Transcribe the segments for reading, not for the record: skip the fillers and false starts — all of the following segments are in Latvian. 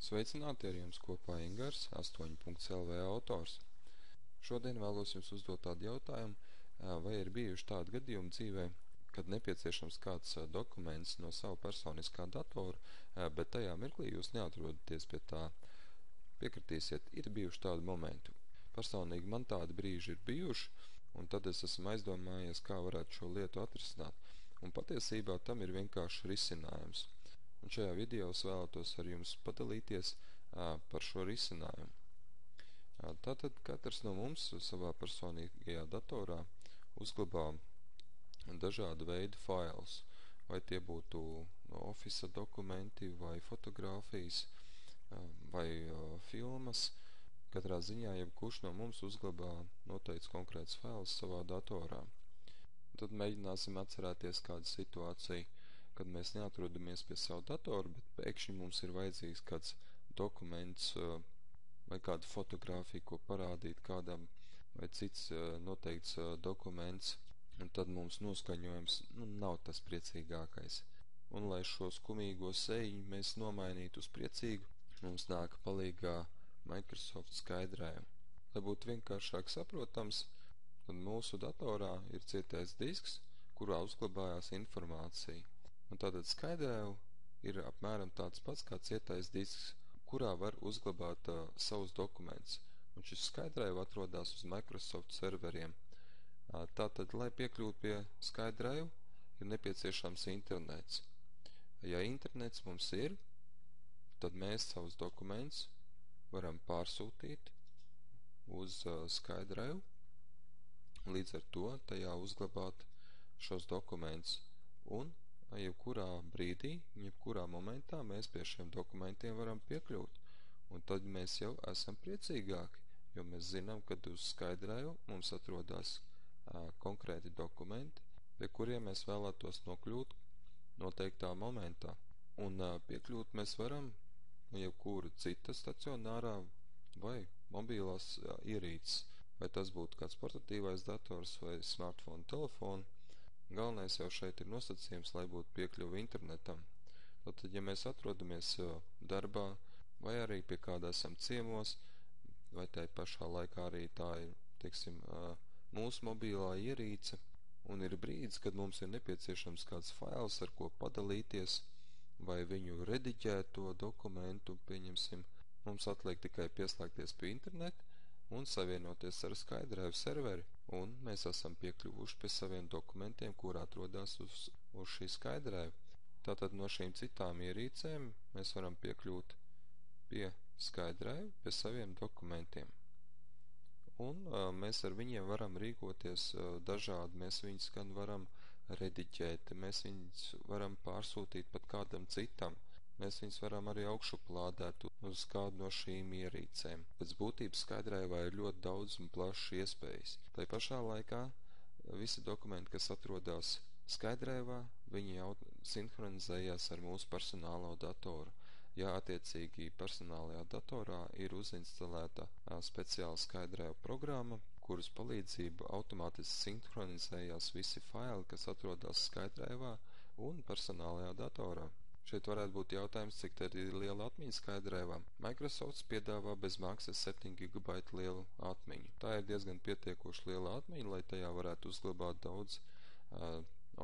Sveicināti, ar jums kopā Ingars, 8.lv autors. Šodien vēlos jums uzdot tādu jautājumu, vai ir bijuši tādi gadījumi dzīvē, kad nepieciešams kāds dokuments no sava personiskā datora, bet tajā mirklī jūs neatrodaties pie tā. Piekritīsiet, ir bijuši tādi momenti. Personīgi man tādi brīži ir bijuši, un tad es esmu aizdomājies, kā varētu šo lietu atrisināt. Un patiesībā tam ir vienkārši risinājums. Un šajā video es vēlētos ar jums padalīties par šo risinājumu. Tātad katrs no mums savā personīgajā datorā uzglabā dažādu veidu failus, vai tie būtu Office dokumenti, vai fotogrāfijas, vai filmas. Katrā ziņā jebkurš no mums uzglabā noteikts konkrēts fails savā datorā. Tad mēģināsim atcerēties kādu situāciju, kad mēs neatrodamies pie savu datoru, bet pēkšņi mums ir vajadzīgs kāds dokuments vai kāda fotogrāfija, ko parādīt kādam, vai cits noteikts dokuments, un tad mums noskaņojums nav tas priecīgākais. Un lai šo skumīgo seju mēs nomainītu uz priecīgu, mums nāk palīgā Microsoft skaidrējumu. Lai būtu vienkāršāk saprotams, tad mūsu datorā ir cietais disks, kurā uzglabājās informācija. Un tātad skaidrēju ir apmēram tāds pats kā cietais disks, kurā var uzglabāt savus dokumentus. Un šis skaidrēju atrodas uz Microsoft serveriem. Tātad, lai piekļūtu pie skaidrēju, ir nepieciešams internets. Ja internets mums ir, tad mēs savus dokumentus varam pārsūtīt uz skaidrēju, līdz ar to tajā uzglabāt šos dokumentus. Un jebkurā brīdī, jebkurā momentā mēs pie šiem dokumentiem varam piekļūt. Un tad mēs jau esam priecīgāki, jo mēs zinām, ka uz skaidrēju mums atrodas konkrēti dokumenti, pie kuriem mēs vēlētos nokļūt noteiktā momentā. Un piekļūt mēs varam jebkura cita stacionārā vai mobilās ierīces, vai tas būtu kāds portatīvais dators vai smartphone telefonu. Galvenais jau šeit ir nosacījums, lai būtu piekļuvi internetam. Tad, ja mēs atrodamies darbā, vai arī pie kāda esam ciemos, vai tai pašā laikā arī tā ir, teiksim, mūsu mobilā ierīce, un ir brīdis, kad mums ir nepieciešams kāds fails, ar ko padalīties, vai viņu rediģēto dokumentu, pieņemsim, mums atliek tikai pieslēgties pie interneta un savienoties ar skaidrēju serveri, un mēs esam piekļuvuši pie saviem dokumentiem, kur atrodas uz šī skaidrēju. Tātad no šīm citām ierīcēm mēs varam piekļūt pie skaidrēju, pie saviem dokumentiem. Un mēs ar viņiem varam rīkoties dažādi, mēs viņus gan varam rediģēt, mēs viņus varam pārsūtīt pat kādam citam. Mēs viņus varam arī augšuplādēt uz kādu no šīm ierīcēm. Pēc būtības skaidrējumā ir ļoti daudz un plašas iespējas. Tai pašā laikā visi dokumenti, kas atrodas skaidrējumā, viņi jau sinhronizējās ar mūsu personālo datoru. Ja attiecīgi personālajā datorā ir uzinstalēta speciāla skaidrēju programma, kuras palīdzību automātiski sinhronizējās visi faili, kas atrodas skaidrējumā un personālajā datorā. Šeit varētu būt jautājums, cik tad ir liela atmiņa skaidrēvā. Microsoft piedāvā bez maksas 7 GB lielu atmiņu. Tā ir diezgan pietiekoši liela atmiņa, lai tajā varētu uzglabāt daudz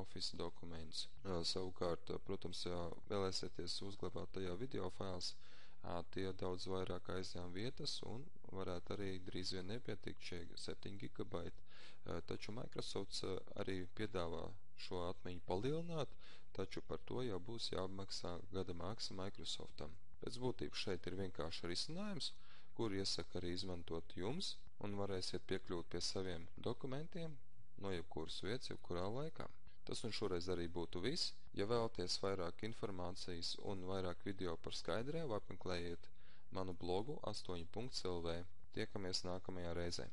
Office dokumentus. Savukārt, protams, ja vēlēsieties uzglabāt tajā video fails, tie daudz vairāk aizņem vietas un varētu arī drīz vien nepietikt šie 7 GB. Taču Microsoft arī piedāvā šo atmiņu palielināt, taču par to jau būs jāmaksā gada maksa Microsoftam. Pēc būtības šeit ir vienkārši risinājums, kur iesaka arī izmantot jums, un varēsiet piekļūt pie saviem dokumentiem no jebkuras vietas, jebkurā laikā. Tas un šoreiz arī būtu viss. Ja vēlaties vairāk informācijas un vairāk video par skaidrēju, apmeklējiet manu blogu 8.lv. Tiekamies nākamajā reizē.